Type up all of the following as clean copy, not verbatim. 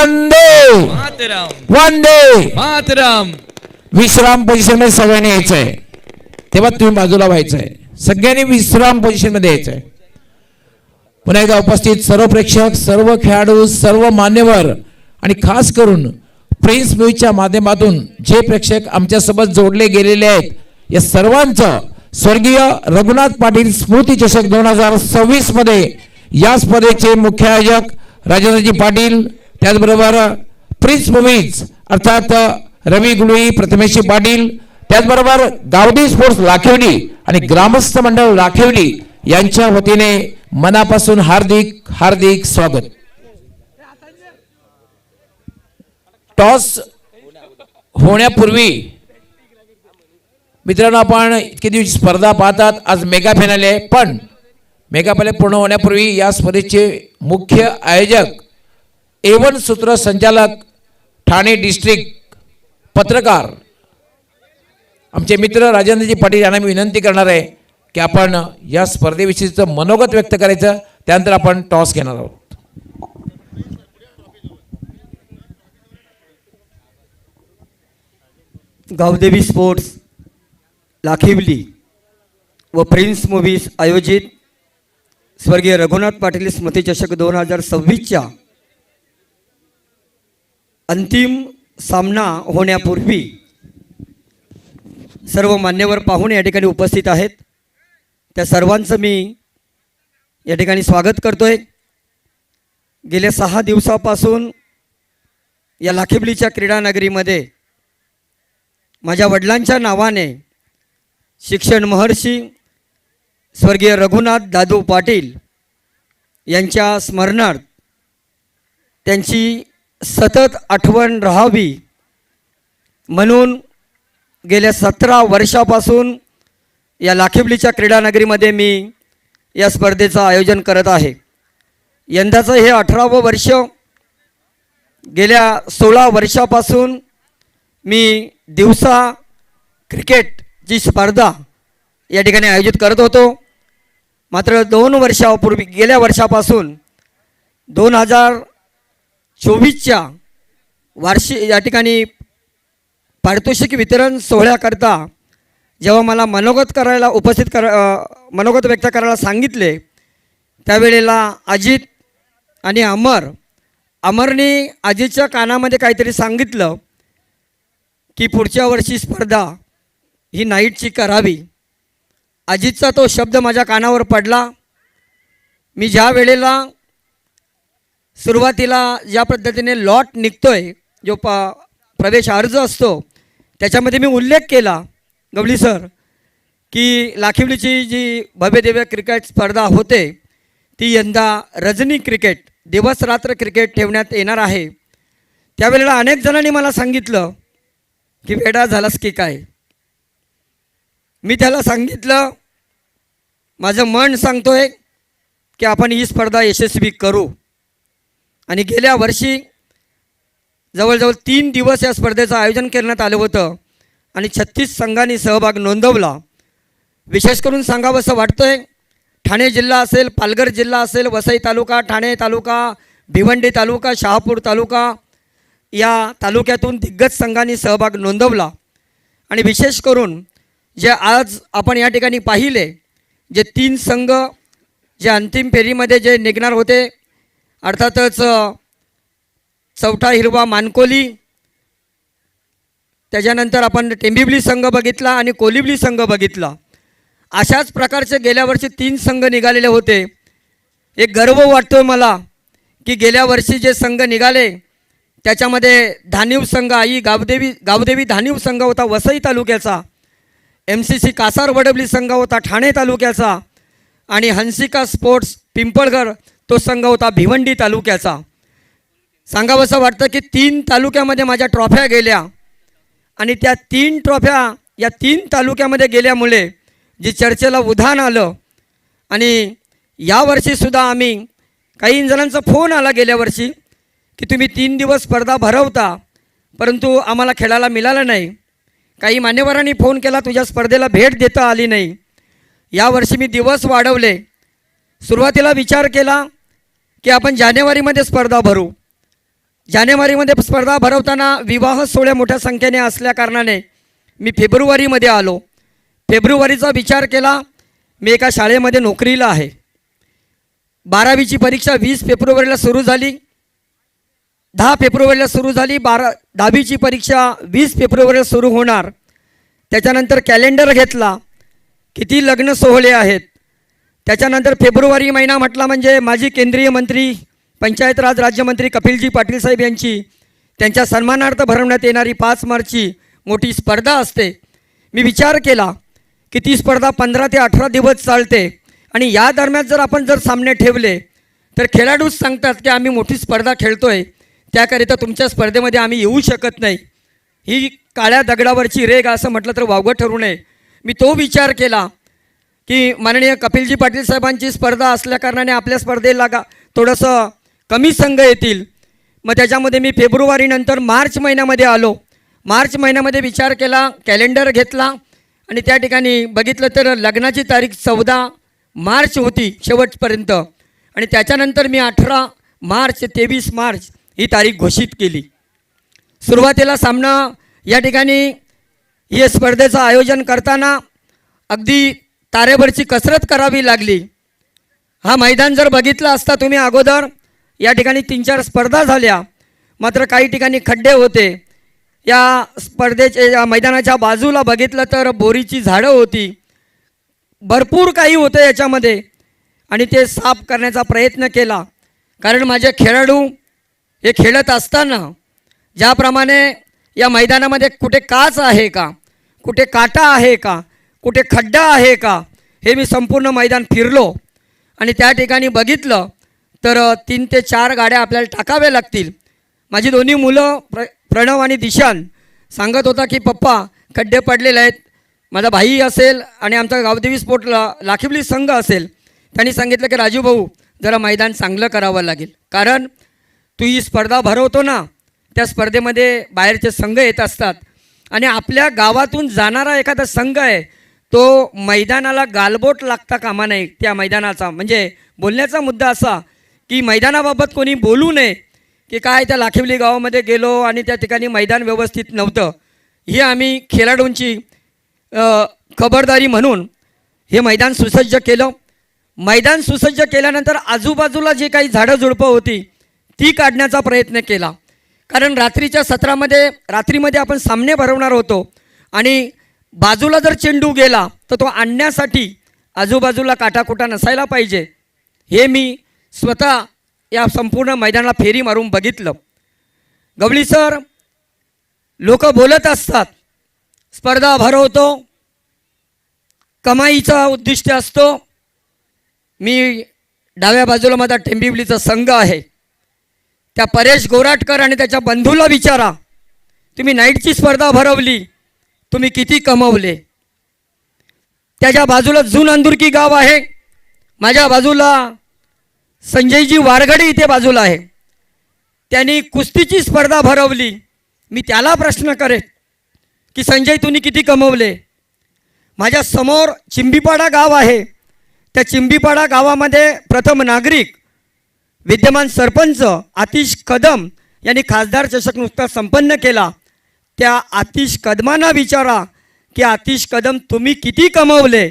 वंदे मातरम वंदे मातरम. विश्राम position मध्ये सगळ्यांनी यायचंय. तेव्हा तुम्ही बाजूला व्हायचंय. सगळ्यांनी विश्राम पोझिशन मध्ये यायचंय. पुन्हा एकदा उपस्थित सर्व प्रेक्षक, सर्व खेळाडू, सर्व मान्यवर आणि खास करून प्रिन्स म्युझिकच्या माध्यमातून जे प्रेक्षक आमच्यासोबत जोडले गेलेले आहेत, या सर्वांचं स्वर्गीय रघुनाथ पाटील स्मृती चषक 2026 मध्ये या स्पर्धेचे मुख्य आयोजक राजेंद्रजी पाटील, त्याचबरोबर प्रिन्स मूव्हीज अर्थात रवी गुळी, प्रथमेशजी पाटील, त्याचबरोबर गावडी स्पोर्ट्स लाखेवली आणि ग्रामस्थ मंडळ लाखेवली यांच्या वतीने मनापासून हार्दिक हार्दिक स्वागत. टॉस होण्यापूर्वी मित्रांनो, आपण इतके दिवस स्पर्धा पाहतात, आज मेगा फायनल आहे. पण मेगा फायनल पूर्ण होण्यापूर्वी या स्पर्धेचे मुख्य आयोजक, A1 सूत्रसंचालक, ठाणे डिस्ट्रिक्ट पत्रकार आमचे मित्र राजेंद्रजी पाटील यांना मी विनंती करणार आहे की आपण या स्पर्धेविषयीचं मनोगत व्यक्त करायचं. त्यानंतर आपण टॉस घेणार आहोत. गावदेवी स्पोर्ट्स लाखिवली व प्रिन्स मूव्हीज आयोजित स्वर्गीय रघुनाथ पाटील स्मृती चषक 2026च्या अंतिम सामना होण्यापूर्वी सर्व मान्यवर पाहुणे या ठिकाणी उपस्थित आहेत. त्या सर्वांचं मी या ठिकाणी स्वागत करतोय. गेल्या 6 दिवसापासून या लाखिवलीच्या क्रीडा नगरीमध्ये माझ्या वडिलांच्या नावाने शिक्षण महर्षी स्वर्गीय रघुनाथ दादू पाटील यांच्या स्मरणार्थ त्यांची सतत आठवण राहावी म्हणून गेल्या 17 वर्षापासून या लाखिवलीच्या क्रीडा नगरीमध्ये मी या स्पर्धेचं आयोजन करत आहे. यंदाचं हे 18वं वर्ष. गेल्या 16 वर्षापासून मी दिवसा क्रिकेटची स्पर्धा या ठिकाणी आयोजित करत होतो. मात्र 2 वर्षापूर्वी गेल्या वर्षापासून 2024च्या वार्षिक या ठिकाणी पारितोषिक वितरण सोहळ्याकरता जेव्हा मला मनोगत व्यक्त करायला सांगितले, त्यावेळेला अजित आणि अमरने अजितच्या कानामध्ये काहीतरी सांगितलं की पुढच्या वर्षी स्पर्धा ही नाईटची करावी. अजितचा तो शब्द माझ्या कानावर पडला. मी ज्या वेळेला सुरुवातीला ज्या पद्धतीने लॉट निघतोय, जो प्रवेश अर्ज असतो, त्याच्यामध्ये मी उल्लेख केला गवळी सर की लाखिवलीची जी भव्यदिव्य क्रिकेट स्पर्धा होते ती यंदा रजनी क्रिकेट, दिवस रात्र क्रिकेट ठेवण्यात येणार आहे. त्यावेळेला अनेक जणांनी मला सांगितलं की वेडा झालास की काय. मी त्याला सांगितलं, माझं मन सांगतोय की आपण ही स्पर्धा यशस्वी करू. आणि गेल्या वर्षी जवळजवळ 3 दिवस या स्पर्धेचं आयोजन करण्यात आलं होतं आणि 36 संघांनी सहभाग नोंदवला. विशेष करून सांगावंसं वाटतंय, ठाणे जिल्हा असेल, पालघर जिल्हा असेल, वसई तालुका, ठाणे तालुका, भिवंडी तालुका, शहापूर तालुका या तालुक्यातून दिग्गज संघांनी सहभाग नोंदवला. आणि विशेष करून जे आज आपण या ठिकाणी पाहिले, जे 3 संघ जे अंतिम फेरीमध्ये जे निघणार होते, अर्थातच चौथा हिरवा मानकोली, त्याच्यानंतर आपण टेंबिवली संघ बघितला आणि कोलिवली संघ बघितला. अशाच प्रकारचे गेल्या वर्षी 3 संघ निघालेले होते. एक गर्व वाटतोय मला की गेल्या वर्षी जे संघ निघाले त्याच्यामध्ये धानिव संघ, आई गावदेवी धानिव संघ होता वसई तालुक्याचा, MCC कासार वडवली संघ होता ठाणे तालुक्याचा आणि हंसिका स्पोर्ट्स पिंपळघर तो संघ होता भिवंडी तालुक्याचा. सांगावंसं वाटतं की 3 तालुक्यामध्ये माझ्या ट्रॉफ्या गेल्या आणि त्या 3 ट्रॉफ्या या 3 तालुक्यामध्ये गेल्यामुळे जी चर्चेला उधाण आलं. आणि यावर्षीसुद्धा आम्ही काही जणांचा फोन आला गेल्या वर्षी की तुम्ही 3 दिवस स्पर्धा भरवता परंतु आम्हाला खेळायला मिळालं नाही. काही मान्यवरांनी फोन केला, तुझ्या स्पर्धेला भेट देता आली नाही. यावर्षी मी दिवस वाढवले. सुरुवातीला विचार केला की आपण जानेवारीमध्ये स्पर्धा भरू. जानेवारीमध्ये स्पर्धा भरवताना विवाह सोहळे मोठ्या संख्येने असल्या कारणाने मी फेब्रुवारीमध्ये आलो. फेब्रुवारीचा विचार केला. मी एका शाळेमध्ये नोकरीला आहे. 12वीची परीक्षा 20 फेब्रुवारीला सुरू झाली. 10 फेब्रुवारीला सुरू झाली. 10वीची परीक्षा 20 फेब्रुवारीला सुरू होणार. त्याच्यानंतर कॅलेंडर घेतला, किती लग्न सोहळे आहेत. त्याच्यानंतर फेब्रुवारी महिना म्हटला म्हणजे माजी केंद्रीय मंत्री पंचायत राज राज्यमंत्री कपिलजी पाटील साहेब यांची त्यांच्या सन्मानार्थ भरवण्यात येणारी 5 मार्चची मोठी स्पर्धा असते. मी विचार केला की ती स्पर्धा 15 ते 18 दिवस चालते आणि या दरम्यान जर आपण सामने ठेवले तर खेळाडूच सांगतात की आम्ही मोठी स्पर्धा खेळतोय, त्याकरिता तुमच्या स्पर्धेमध्ये आम्ही येऊ शकत नाही. ही काळ्या दगडावरची रेघ असं म्हटलं तर वावगं ठरू नये. मी तो विचार केला की माननीय कपिलजी पाटील साहेबांची स्पर्धा असल्याकारणाने आपल्या स्पर्धेला थोडंसं कमी संघ येतील. मग त्याच्यामध्ये मी फेब्रुवारीनंतर मार्च महिन्यामध्ये आलो. मार्च महिन्यामध्ये विचार केला, कॅलेंडर घेतला आणि त्या ठिकाणी बघितलं तर लग्नाची तारीख 14 मार्च होती शेवटपर्यंत. आणि त्याच्यानंतर मी 18 मार्च 23 मार्च ही तारीख घोषित केली. सुरुवातीला सामना या ठिकाणी हे स्पर्धेचं आयोजन करताना अगदी तारेवरची कसरत करावी लागली. हा मैदान जर बघितला असता तुम्ही अगोदर, या ठिकाणी 3-4 स्पर्धा झाल्या, मात्र काही ठिकाणी खड्डे होते. या स्पर्धेचे या मैदानाच्या बाजूला बघितलं तर बोरीची झाडं होती, भरपूर काही होतं याच्यामध्ये. आणि ते साफ करण्याचा प्रयत्न केला, कारण माझे खेळाडू हे खेळत असताना ज्याप्रमाणे या मैदानामध्ये कुठे काच आहे का, कुठे काटा आहे का, कुठे खड्डा आहे का, हे मी संपूर्ण मैदान फिरलो आणि त्या ठिकाणी बघितलं तर 3 ते 4 गाड्या आपल्याला टाकाव्या लागतील. माझी दोन्ही मुलं प्रणव आणि दिशान सांगत होता की पप्पा खड्डे पडलेले आहेत. माझा भाई असेल आणि आमचा गावदेवी स्पोर्ट लाखिवली संघ असेल, त्यांनी सांगितलं की राजू भाऊ जरा मैदान चांगलं करावं लागेल, कारण तू ही स्पर्धा भरवतो ना, त्या स्पर्धेमध्ये बाहेरचे संघ येत असतात आणि आपल्या गावातून जाणारा एखादा संघ आहे तो मैदानाला गालबोट लागता कामा नये. त्या मैदानाचा म्हणजे बोलण्याचा मुद्दा असा की मैदानाबाबत कोणी बोलू नये की काय त्या लाखिवली गावामध्ये गेलो आणि त्या ठिकाणी मैदान व्यवस्थित नव्हतं. ही आम्ही खेळाडूंची खबरदारी म्हणून हे मैदान सुसज्ज केलं. मैदान सुसज्ज केल्यानंतर आजूबाजूला जे काही झाडं झुडपं होती ती काढण्याचा प्रयत्न केला, कारण रात्रीच्या सत्रामध्ये रात्रीमध्ये आपण सामने भरवणार होतो आणि बाजूला जर चेंडू गेला तर तो आणण्यासाठी आजूबाजूला काटाकुटा नसायला पाहिजे. हे मी स्वतः या संपूर्ण मैदानाला फेरी मारून बघितलं. गवळी सर, लोक बोलत असतात स्पर्धा भरवतो, कमाईचा उद्दिष्ट असतो. मी डाव्या बाजूला माझा टेंबिवलीचा संघ आहे, त्या परेश गोराटकर आणि त्याच्या बंधूला विचारा, तुम्ही नाईटची स्पर्धा भरवली, तुम्ही किती कमवले. त्याच्या बाजूला जून अंदुरकी गाव आहे, माझ्या बाजूला संजयजी वारगडे इथे बाजूला आहे, त्यांनी कुस्तीची स्पर्धा भरवली. मी त्याला प्रश्न करेन की संजय तुम्ही किती कमवले. माझ्या समोर चिंबीपाडा गाव आहे, त्या चिंबीपाडा गावामध्ये प्रथम नागरिक विद्यमान सरपंच आतिश कदम यांनी खासदार चषक नुकता संपन्न केला. त्या आतिश कदमांना विचारा की आतिश कदम तुम्ही किती कमवले.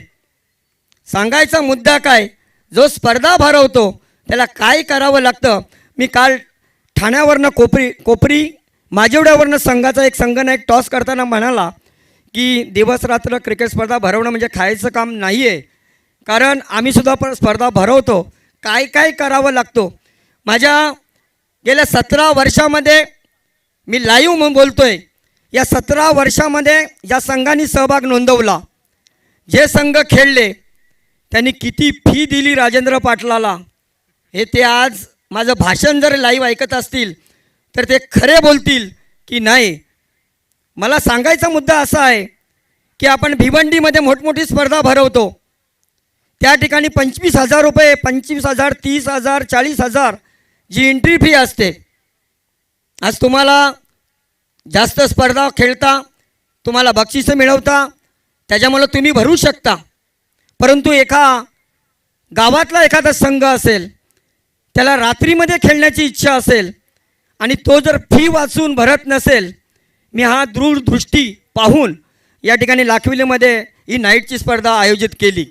सांगायचा मुद्दा काय, जो स्पर्धा भरवतो त्याला काय करावं लागतं. मी काल ठाण्यावरनं कोपरी माजिवड्यावरनं संघाचा एक संघनायक टॉस करताना म्हणाला की दिवसरात्र क्रिकेट स्पर्धा भरवणं म्हणजे खायचं काम नाही आहे, कारण आम्हीसुद्धा पण स्पर्धा भरवतो, काय काय करावं लागतो. माझ्या गेल्या 17 वर्षामध्ये मी लाईव्ह म्हणून बोलतोय, या 17 वर्षामध्ये या संघाने सहभाग नोंदवला. जे संघ खेळले त्यांनी किती फी दिली राजेंद्र पाटलाला, हे ते आज माझं भाषण जर लाईव्ह ऐकत असतील तर ते खरे बोलतील की नाही. मला सांगायचा मुद्दा असा आहे की आपण भिवंडीमध्ये मोठमोठी स्पर्धा भरवतो, त्या ठिकाणी 25,000 रुपये, 25,000, 30,000, 40,000 जी एंट्री फी असते. आज तुम्हाला जास्त स्पर्धा खेळता, तुम्हाला बक्षिसं मिळवता, त्याच्यामुळं तुम्ही भरू शकता. परंतु गावातला एखादा संघ असेल, त्याला रात्रीमध्ये खेळण्याची इच्छा असेल आणि तो जर फी वाचून भरत नसेल, मी हा दूरदृष्टी पाहून या ठिकाणी लाखविलीमध्ये ही नाईटची स्पर्धा आयोजित केली.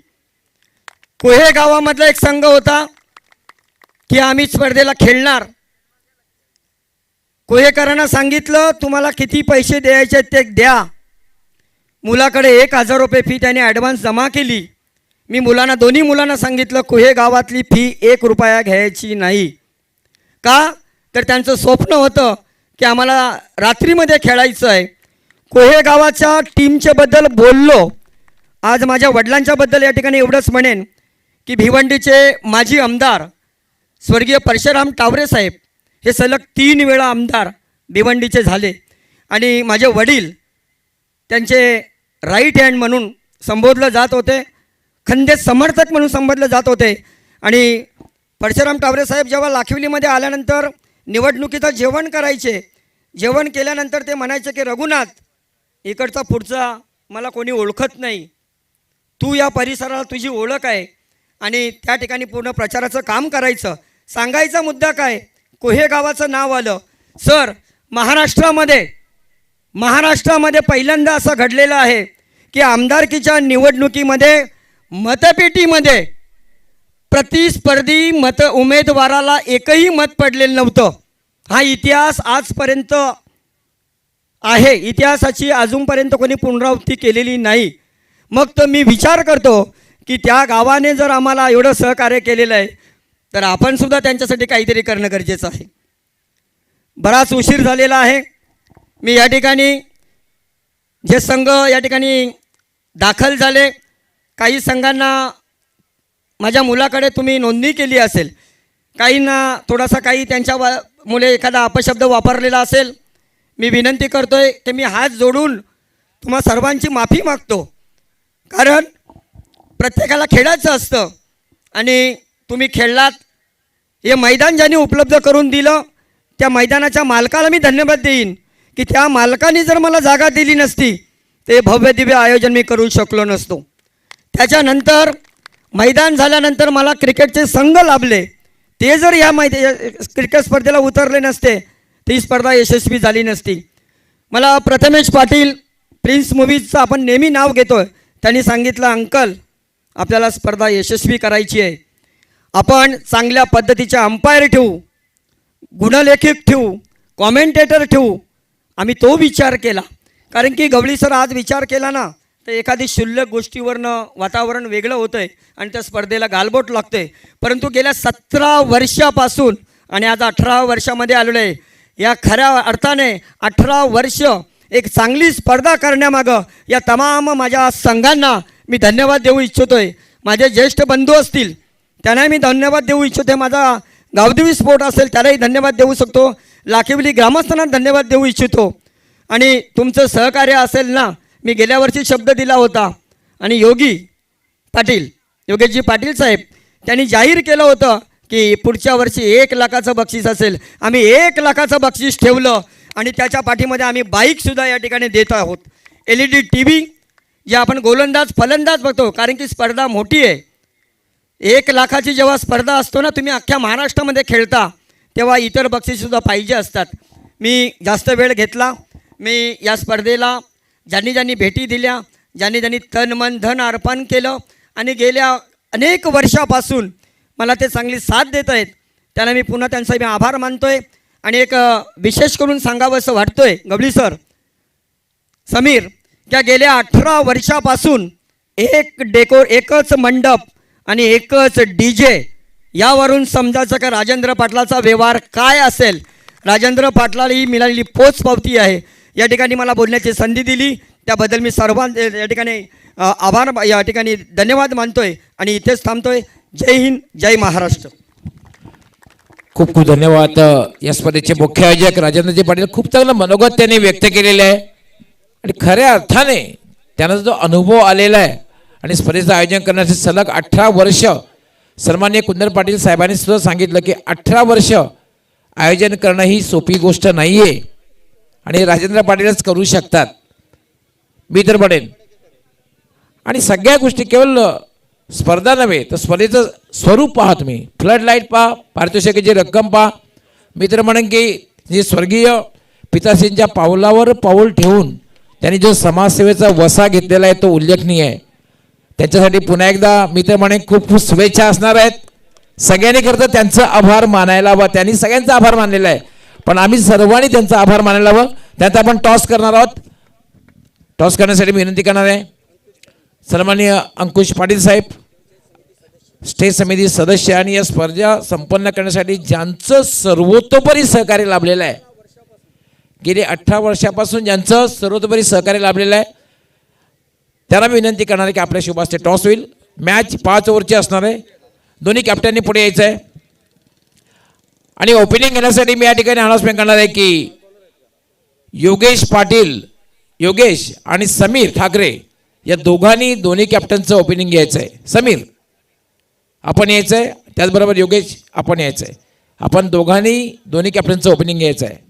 कोहे गावामधला एक संघ होता की आम्ही स्पर्धेला खेळणार. कोहेकरांना सांगितलं तुम्हाला किती पैसे द्यायचे ते द्या. मुलाकडे 1,000 रुपये फी त्याने ॲडव्हान्स जमा केली. मी दोन्ही मुलांना सांगितलं कोहे गावातली फी 1 रुपया घ्यायची नाही. का तर त्यांचं स्वप्न होतं की आम्हाला रात्रीमध्ये खेळायचं आहे. कोहे गावाच्या टीमच्या बद्दल बोललो. आज माझ्या वडिलांच्याबद्दल या ठिकाणी एवढंच म्हणेन की भिवंडीचे माजी आमदार स्वर्गीय परशुराम टावरे साहेब हे सलग 3 वेळा आमदार भिवंडीचे झाले आणि माझे वडील त्यांचे राईट हँड म्हणून संबोधलं जात होते, खंदे समर्थक म्हणून संबोधलं जात होते. आणि परशुराम टावरे साहेब जेव्हा लाखिवलीमध्ये आल्यानंतर निवडणुकीचं जेवण करायचे. जेवण केल्यानंतर ते म्हणायचे की रघुनाथ, इकडचा पुढचा मला कोणी ओळखत नाही, तू या परिसराला तुझी ओळख आहे. आणि त्या ठिकाणी पूर्ण प्रचाराचं काम करायचं. सांगायचा मुद्दा काय, कोहे गावाचं नाव आलं. सर, महाराष्ट्रामध्ये पहिल्यांदा असं घडलेलं आहे की आमदारकीच्या निवडणुकीमध्ये मतपेटीमध्ये प्रतिस्पर्धी उमेदवाराला एकही मत पडलेलं नव्हतं. हा इतिहास आजपर्यंत आहे. इतिहासाची अजूनपर्यंत कोणी पुनरावृत्ती केलेली नाही. मग तर मी विचार करतो की त्या गावाने जर आम्हाला एवढं सहकार्य केलेलं आहे तर आपण सुद्धा त्यांच्यासाठी काहीतरी करणं गरजेचं आहे. बराच उशीर झालेला आहे. मी या ठिकाणी जे संघ या ठिकाणी दाखल झाले, काही संघांना माझ्या मुलाकडे तुम्ही नोंदणी केली असेल, काहींना थोडासा काही त्यांच्या मुले एखादा अपशब्द वापरलेला असेल. मी विनंती करतोय की मी हात जोडून तुम्हा सर्वांची माफी मागतो. कारण प्रत्येकाला खेळायचं असतं आणि तुम्ही खेळलात. हे मैदान ज्यांनी उपलब्ध करून दिलं त्या मैदानाच्या मालकाला मी धन्यवाद देईन की त्या मालकाने जर मला जागा दिली नसती ते भव्य दिव्य आयोजन मी करू शकलो नसतो. त्याच्यानंतर मैदान झाल्यानंतर मला क्रिकेटचे संघ लाभले. ते जर या क्रिकेट स्पर्धेला उतरले नसते ती स्पर्धा यशस्वी झाली नसती. मला प्रथमेश पाटील प्रिन्स मूव्हीजचं आपण नेहमी नाव घेतो आहे, त्यांनी सांगितलं अंकल आपल्याला स्पर्धा यशस्वी करायची आहे, आपण चांगल्या पद्धतीचे अंपायर ठेवू, गुणलेखक ठेवू, कॉमेंटेटर ठेवू. आम्ही तो विचार केला. कारण की गवळी सर आज विचार केला ना तर एखादी क्षुल्लक गोष्टीवरनं वातावरण वेगळं होतं आहे आणि त्या स्पर्धेला गालबोट लागतं आहे. परंतु गेल्या 17 वर्षापासून आणि आज 18 वर्षामध्ये आलेलो आहे. या खऱ्या अर्थाने 18 वर्ष एक चांगली स्पर्धा करण्यामागं या तमाम माझ्या संघांना मी धन्यवाद देऊ इच्छितो आहे. माझे ज्येष्ठ बंधू असतील त्यांनाही मी धन्यवाद देऊ इच्छितो. माझा गावदेवी स्पोर्ट असेल त्यालाही धन्यवाद देऊ शकतो. लाखिवली ग्रामस्थांना धन्यवाद देऊ इच्छितो. आणि तुमचं सहकार्य असेल ना, मी गेल्या वर्षी शब्द दिला होता आणि योगेशजी पाटील साहेब त्यांनी जाहीर केलं होतं की पुढच्या वर्षी 1 लाखाचं बक्षीस असेल. आम्ही 1 लाखाचं बक्षीस ठेवलं आणि त्याच्या पाठीमध्ये आम्ही बाईकसुद्धा या ठिकाणी देत आहोत. LED TV जे आपण गोलंदाज फलंदाज बघतो, कारण की स्पर्धा मोठी आहे. 1 लाखाची जेव्हा स्पर्धा असतो ना, तुम्ही अख्ख्या महाराष्ट्रामध्ये खेळता तेव्हा इतर बक्षीससुद्धा पाहिजे असतात. मी जास्त वेळ घेतला. मी या स्पर्धेला ज्यांनी भेटी दिल्या, ज्यांनी तन मन धन अर्पण केलं आणि गेल्या अनेक वर्षापासून मला ते चांगली साथ देत आहेत त्यांना मी पुन्हा त्यांचा मी आभार मानतोय. आणि एक विशेष करून सांगावं असं वाटतोय गवळी सर, समीर, त्या गेल्या 18 वर्षापासून एकच मंडप आणि एकच DJ यावरून समजायचं का राजेंद्र पाटलाचा व्यवहार काय असेल. राजेंद्र पाटलाला ही मिळालेली पोचपावती आहे. या ठिकाणी मला बोलण्याची संधी दिली त्याबद्दल मी या ठिकाणी आभार या ठिकाणी धन्यवाद मानतोय आणि इथेच थांबतोय. जय हिंद, जय महाराष्ट्र. खूप खूप धन्यवाद. या स्पर्धेचे मुख्य आयोजक राजेंद्रजी पाटील, खूप चांगलं मनोगत त्यांनी व्यक्त केलेलं आहे आणि खऱ्या अर्थाने त्यांना जो अनुभव आलेला आहे आणि स्पर्धेचं आयोजन करण्याचे सलग 18 वर्ष सन्माननीय कुंदर पाटील साहेबांनी सुद्धा सांगितलं की 18 वर्ष आयोजन करणं ही सोपी गोष्ट नाही आहे आणि राजेंद्र पाटीलच करू शकतात, मी तर म्हणेन. आणि सगळ्या गोष्टी केवळ स्पर्धा नव्हे तर स्पर्धेचं स्वरूप पहा, तुम्ही फ्लड लाईट पहा, पारितोषिकाची रक्कम पहा. मी तर म्हणेन की जे स्वर्गीय पिताश्रींच्या पावलावर पाऊल ठेवून त्यांनी जो समाजसेवेचा वसा घेतलेला आहे तो उल्लेखनीय आहे. त्याच्यासाठी पुन्हा एकदा मी तर म्हणे खूप खूप शुभेच्छा असणार आहेत. सगळ्यांनी करता त्यांचं आभार मानायला हवं. त्यांनी सगळ्यांचा आभार मानलेला आहे, पण आम्ही सर्वांनी त्यांचा आभार मानायला हवं. त्यात आपण टॉस करणार आहोत. टॉस करण्यासाठी मी विनंती करणार आहे सन्माननीय अंकुश पाटील साहेब, स्टेज समिती सदस्य आणि या स्पर्धा संपन्न करण्यासाठी ज्यांचं सर्वतोपरी सहकार्य लाभलेलं आहे, गेली 18 वर्षापासून ज्यांचं सर्वतोपरी सहकार्य लाभलेलं आहे, त्याला मी विनंती करणार आहे की आपल्या शुभ हस्ते टॉस होईल. मॅच 5 ओव्हरची असणार आहे. दोन्ही कॅप्टननी पुढे यायचं आहे आणि ओपनिंग घेण्यासाठी मी या ठिकाणी अनाउन्समेंट करणार आहे की योगेश पाटील, योगेश आणि समीर ठाकरे या दोघांनी दोन्ही कॅप्टनचं ओपनिंग घ्यायचं आहे. समीर आपण यायचं आहे, त्याचबरोबर योगेश आपण यायचं आहे. आपण दोघांनी दोन्ही कॅप्टनचं ओपनिंग घ्यायचं आहे.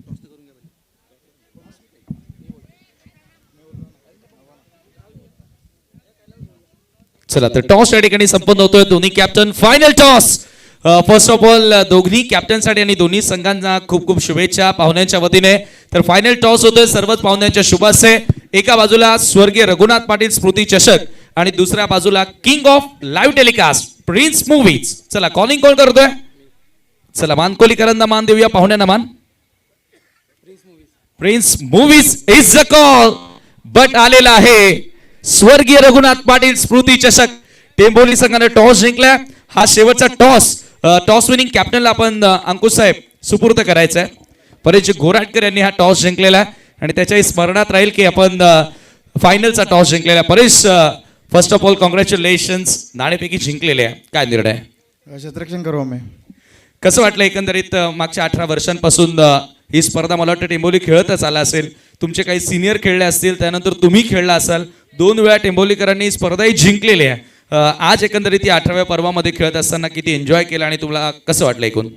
चला तर टॉस या ठिकाणी संपन्न होतोय. दोन्ही captain final toss. First of all दोन्ही कॅप्टनसाठी आणि दोन्ही संघांना खूप खूप शुभेच्छा पाहुण्यांच्या वतीने. तर फायनल टॉस होतोय सर्वच पाहुण्यांच्या शुभाशय. एका बाजूला स्वर्गीय रघुनाथ पाटील स्मृती चषक आणि दुसऱ्या बाजूला king of live telecast prince movies. चला कॉलिंग कोण करतोय? चला मानकोलीकरांना मान देऊया, पाहुण्यांना मान. Prince movies is the call. But आलेला आहे स्वर्गीय रघुनाथ पाटील स्मृती चषक. टेंभोर्णी संघाने टॉस जिंकला. हा शेवटचा टॉस टॉस विनिंग कॅप्टनला आपण अंकुश साहेब सुपूर्द करायचा आहे. परेश घोराटकर यांनी हा टॉस जिंकलेला आहे आणि त्याच्याही स्मरणात राहील की आपण फायनलचा टॉस जिंकलेला आहे. Paresh, first of all congratulations, नाणेफेकी जिंकलेले आहे. काय निर्णय? क्षेत्ररक्षण करू आम्ही. कसं वाटलं एकंदरीत मागच्या 18 वर्षांपासून ही स्पर्धा मला वाटतं टेंभोर्णी खेळतच आला असेल. तुमचे काही सिनियर खेळले असतील, त्यानंतर तुम्ही खेळला असाल. 2 वेळा टेंभोर्णीकरांनी स्पर्धाही जिंकलेली आहे. आज एकंदरीत या 18व्या पर्वामध्ये खेळत असताना किती एन्जॉय केला आणि तुम्हाला कसं वाटलं एकूण?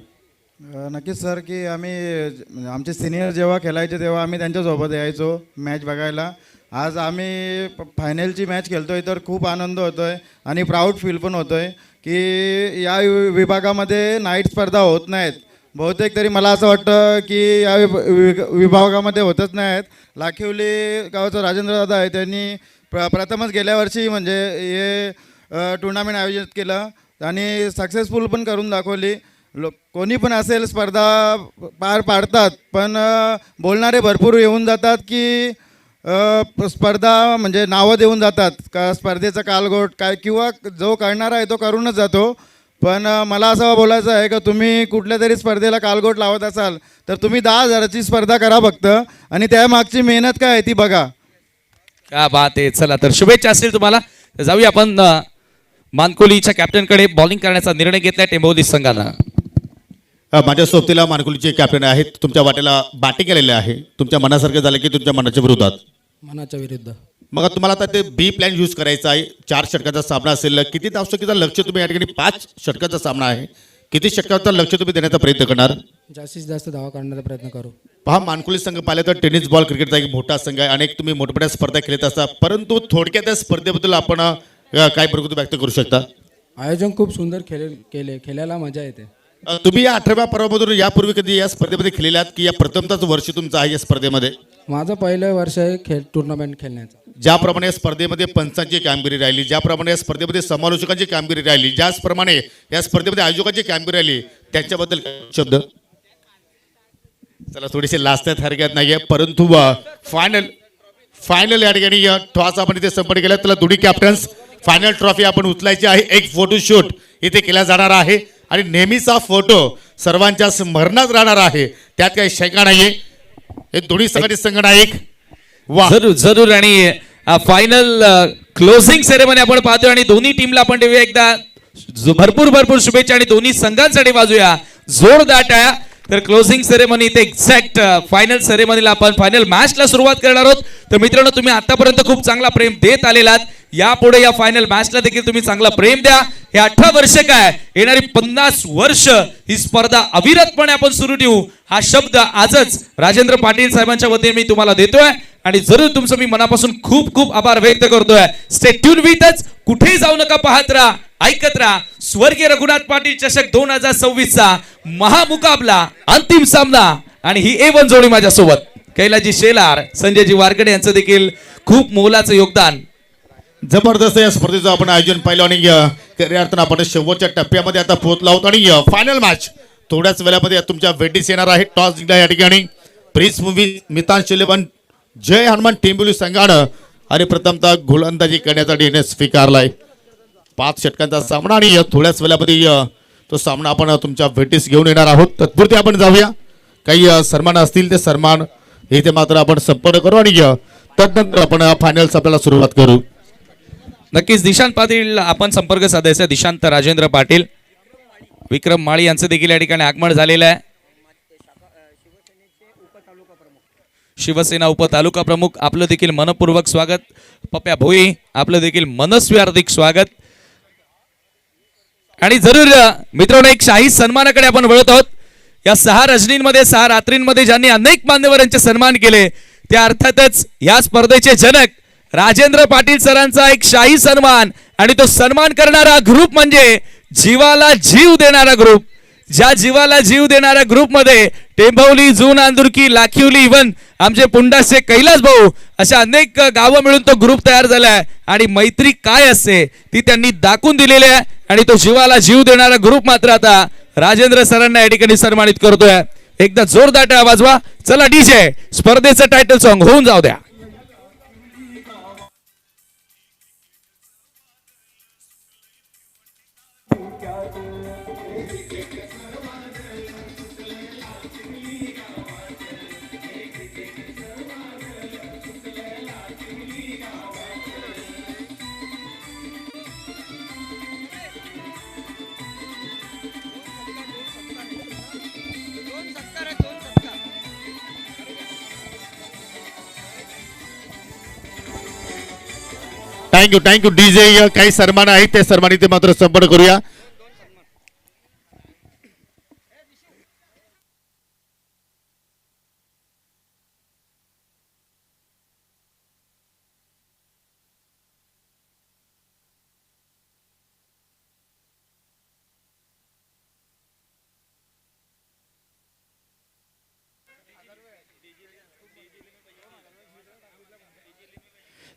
नक्कीच सर, की आम्ही आमचे सिनियर जेव्हा खेळायचे तेव्हा आम्ही त्यांच्यासोबत यायचो मॅच बघायला. आज आम्ही फायनलची मॅच खेळतोय तर खूप आनंद होतोय आणि प्राऊड फील पण होतोय की या विभागामध्ये नाईट स्पर्धा होत नाहीत. बहुतेक तरी मला असं वाटतं की या विभागामध्ये होतच नाहीत. लाखिवली गावचा राजेंद्र दादा आहे, त्यांनी प्रथमच गेल्या वर्षी म्हणजे हे टुर्नामेंट आयोजित केलं आणि सक्सेसफुल पण करून दाखवली. कोणी पण असेल स्पर्धा पार पाडतात, पण बोलणारे भरपूर येऊन जातात की स्पर्धा म्हणजे नावं देऊन जातात का स्पर्धेचा कालगोट काय, किंवा जो करणारा आहे तो करूनच जातो. पण मला असं बोलायचं आहे का तुम्ही कुठल्या तरी स्पर्धेला कालगोट लावत असाल तर तुम्ही 10,000ची स्पर्धा करा फक्त आणि त्यामागची मेहनत काय आहे ती बघा. क्या बात आहे. चला तर शुभेच्छा असतील तुम्हाला. जाऊया आपण मानकोलीच्या कॅप्टनकडे. बॉलिंग करण्याचा निर्णय घेतलाय टेंभोर्णी संघानं. माझ्या सोबतीला मानकुलीचे कॅप्टन आहेत. तुमच्या वाट्याला बॅटिंग केलेले आहे. तुमच्या मनासारखं झालं की तुमच्या मनाच्या विरोधात? मनाच्या विरुद्ध. मग तुम्हाला आता ते बी प्लॅन यूज करायचा आहे. 4 षटकाचा सामना असेल. किती धावसंख्येचा लक्ष तुम्ही या ठिकाणी 5 षटकाचा सामना आहे, किती षटकाचा लक्ष तुम्ही देण्याचा प्रयत्न करणार? जास्तीत जास्त धावा काढण्याचा प्रयत्न करू. पहा, मानकुली संघ पाहिलं तर टेनिस बॉल क्रिकेटचा एक मोठा संघ आहे. अनेक तुम्ही मोठमोठ्या स्पर्धा खेळत असता, परंतु थोडक्यात त्या स्पर्धेबद्दल आपण काय प्रकृती व्यक्त करू शकता? आयोजन खूप सुंदर खेळायला मजा येते. तुम्ही या 18व्या पर्वामधून यापूर्वी कधी या स्पर्धेमध्ये खेळलेलात की या प्रथमताच वर्ष तुमचं आहे या स्पर्धेमध्ये? माझं पहिलं वर्ष आहे टुर्नामेंट खेळण्याचं. ज्याप्रमाणे या स्पर्धेमध्ये पंचांची कामगिरी राहिली, ज्याप्रमाणे या स्पर्धेमध्ये समालोचकांची कामगिरी राहिली, ज्याप्रमाणे या स्पर्धेमध्ये आयोजकांची कामगिरी राहिली, त्याच्याबद्दल शब्द? चला थोडीशी लास्ट आहेत, हरकत नाही आहे, परंतु फायनल या ठिकाणी टॉस आपण इथे संपन्न केला. त्याला दोन्ही कॅप्टन्स फायनल ट्रॉफी आपण उचलायची आहे. एक फोटोशूट इथे केला जाणार आहे आणि नेहमीचा फोटो सर्वांच्या स्मरणात राहणार आहे, त्यात काही शंका नाहीये. हे दोन्ही संघाचे संघनायक वा जरूर जरूर. आणि फायनल क्लोजिंग सेरेमनी आपण पाहतोय आणि दोन्ही टीमला आपण देऊया एकदा भरपूर शुभेच्छा आणि दोन्ही संघांसाठी वाजूया जोरदार टाळ्या. तर क्लोजिंग सेरेमनी ते एक्झॅक्ट फायनल सेरेमनीला आपण फायनल मॅचला सुरुवात करणार आहोत. तर मित्रांनो, तुम्ही आतापर्यंत खूप चांगला प्रेम देत आलेलात. यापुढे या फायनल मॅचला देखील तुम्ही चांगला प्रेम द्या. हे 18 वर्ष काय, येणारी 50 वर्ष ही स्पर्धा अविरतपणे आपण सुरू ठेवू, हा शब्द आजच राजेंद्र पाटील साहेबांच्या वतीने मी तुम्हाला देतोय आणि जरूर तुमचं मी मनापासून खूप आभार व्यक्त करतोय. स्टे ट्यून विथच, कुठेही जाऊ नका, पाहत राहा, ऐकत राहा. स्वर्गीय रघुनाथ पाटील चषक 2026चा महामुकाबला, अंतिम सामना आणि ही A1 जोडी माझ्यासोबत कैलाजी शेलार, संजयजी वारकडे यांचं देखील खूप मोलाचं योगदान. जबरदस्त या स्पर्धेचं आपण आयोजन पाहिलं आणि खऱ्या अर्थानं आपण शेवटच्या टप्प्यामध्ये आता पोहोचलो आहोत आणि फायनल मॅच थोड्याच वेळामध्ये तुमच्या भेटीस येणार आहे. टॉस जिंकला या ठिकाणी प्रिन्स मूवी मितान शिलेबन जय हनुमान टेंबुली संघानं आणि प्रथमतः गोलंदाजी करण्याचा निर्णय स्वीकारलाय. 5 षटकांचा सामना आणि थोड्याच वेळामध्ये तो सामना आपण तुमच्या भेटीस घेऊन येणार आहोत. तत्पुरते आपण जाऊया, काही सन्मान असतील ते सन्मान इथे मात्र आपण संपन्न करू आणि तदनंतर आपण फायनल्स आपल्याला सुरुवात करू. नक्कीच दिशांत पाटील आपण संपर्क साधायचा. दिशांत राजेंद्र पाटील, विक्रम माळी यांचं देखील या ठिकाणी आगमन झालेलं आहे. शिवसेना उपतालुका प्रमुख आपलं देखील मनपूर्वक स्वागत. पप्या भोई आपलं देखील मनस्वी हार्दिक स्वागत. आणि जरूर मित्रांनो एक शाही सन्मानाकडे आपण वळत आहोत. या 6 रजनींमध्ये 6 रात्रींमध्ये ज्यांनी अनेक मान्यवरांचे सन्मान केले त्या अर्थातच या स्पर्धेचे जनक राजेंद्र पाटील सरांचा एक शाही सन्मान. आणि तो सन्मान करणारा ग्रुप म्हणजे जीवाला जीव देणारा ग्रुप. ज्या जीवाला जीव देणाऱ्या ग्रुपमध्ये टेंभवली, जून, आंदुरकी, लाखिवली, इव्हन आमचे पुंडाचे कैलास भाऊ अशा अनेक गावं मिळून तो ग्रुप तयार झालाय. आणि मैत्री काय असते ती त्यांनी दाखवून दिलेली आहे. आणि तो जीवाला जीव देणारा ग्रुप मात्र आता राजेंद्र सरांना या ठिकाणी सन्मानित करतोय. एकदा जोरदार टाळ्या वाजवा. चला डीजे स्पर्धेचं टायटल सॉन्ग होऊन जाऊ द्या. Thank you DJ. काही सन्मान आहेत ते सन्मान इथे मात्र संपन्न करूया.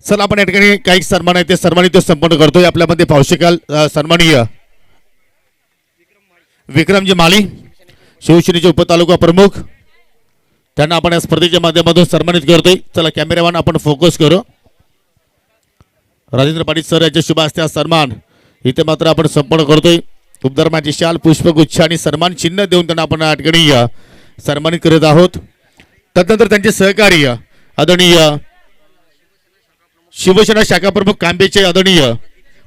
चला आपण या ठिकाणी काही सन्मान आहेत ते सन्मानित संपन्न करतोय. आपल्यामध्ये पाहू शकाल सन्माननीय विक्रमजी माळी, शिवसेनेचे उपतालुका प्रमुख, त्यांना आपण या स्पर्धेच्या माध्यमातून सन्मानित करतोय. चला कॅमेरामॅन आपण फोकस करू. राजेंद्र पाटील सर यांच्या शुभ हस्ते सन्मान इथे मात्र आपण संपन्न करतोय. उपधर्माची शाल, पुष्पगुच्छ आणि सन्मान चिन्ह देऊन त्यांना आपण या ठिकाणी सन्मानित करत आहोत. तदनंतर त्यांचे सहकार्य आदरणीय शिवसेना शाखा प्रमुख कांबेचे आदरणीय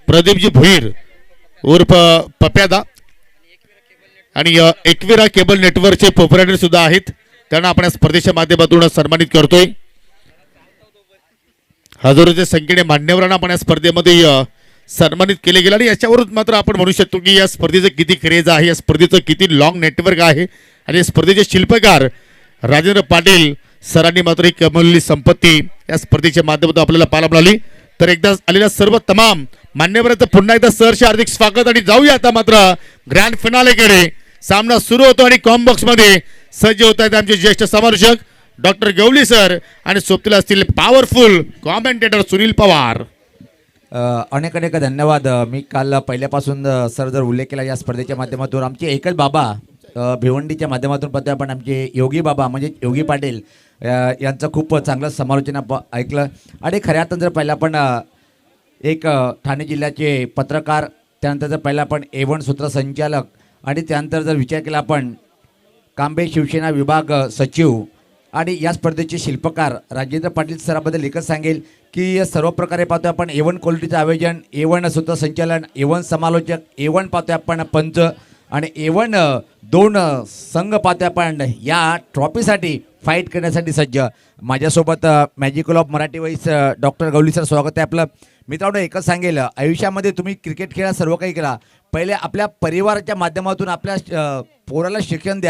प्रदीपजी भोईर उर्फ पप्यादा आणि एकविरा केबल नेटवर्कचे प्रोप्रायटर सुद्धा आहेत. त्यांना आपण या स्पर्धेच्या माध्यमातून सन्मानित करतोय. हजारोच्या संख्येने मान्यवरांना आपण या स्पर्धेमध्ये सन्मानित केले गेले आणि याच्यावरून मात्र आपण म्हणू शकतो की या स्पर्धेचं किती क्रेज आहे, या स्पर्धेचं किती लॉंग नेटवर्क आहे. आणि या स्पर्धेचे शिल्पकार राजेंद्र पाटील सरांनी मात्र ही कमवलेली संपत्ती या स्पर्धेच्या माध्यमातून आपल्याला पाहायला मिळाली. तर एकदा आलेल्या सर्व तमाम मान्यवरांचं पुन्हा एकदा सहर्ष हार्दिक स्वागत. आणि जाऊया आता मात्र ग्रँड फिनालेकडे. सामना सुरू होतो आणि कॉम्बॉक्स मध्ये सज्ज होत आहेत आमचे ज्येष्ठ समालोचक डॉक्टर गवली सर आणि सोबतीला असतील पॉवरफुल कॉमेंटेटर सुनील पवार. अनेक अनेक धन्यवाद. मी काल पहिल्यापासून सर जर उल्लेख केला या स्पर्धेच्या माध्यमातून आमचे एकच बाबा भिवंडीच्या माध्यमातून पाहतो आपण आमचे योगी बाबा म्हणजे योगी पाटील यांचं खूप चांगलं समालोचन ऐकलं. आणि खऱ्या अर्थानं जर पहिला आपण एक ठाणे जिल्ह्याचे पत्रकार, त्यानंतर जर पहिला आपण A1 सूत्रसंचालक आणि त्यानंतर जर विचार केला आपण कांबे शिवसेना विभाग सचिव आणि या स्पर्धेचे शिल्पकार राजेंद्र पाटील सराबद्दल एकच सांगेल की सर्व प्रकारे पाहतो आपण A1 क्वालिटीचं आयोजन, A1 सूत्रसंचालन, A1 समालोचक, A1 पाहतो आपण पंच आणि A1 2 संघ पाहतो आपण या ट्रॉफीसाठी फाईट करण्यासाठी सज्ज. माझ्यासोबत magical of Marathi voice doctor Gawali sir स्वागत आहे आपलं. मित्रांनो एकच सांगेल, आयुष्यामध्ये तुम्ही क्रिकेट खेळा, सर्व काही केला, पहिले आपल्या परिवाराच्या माध्यमातून आपल्या पोराला शिक्षण द्या.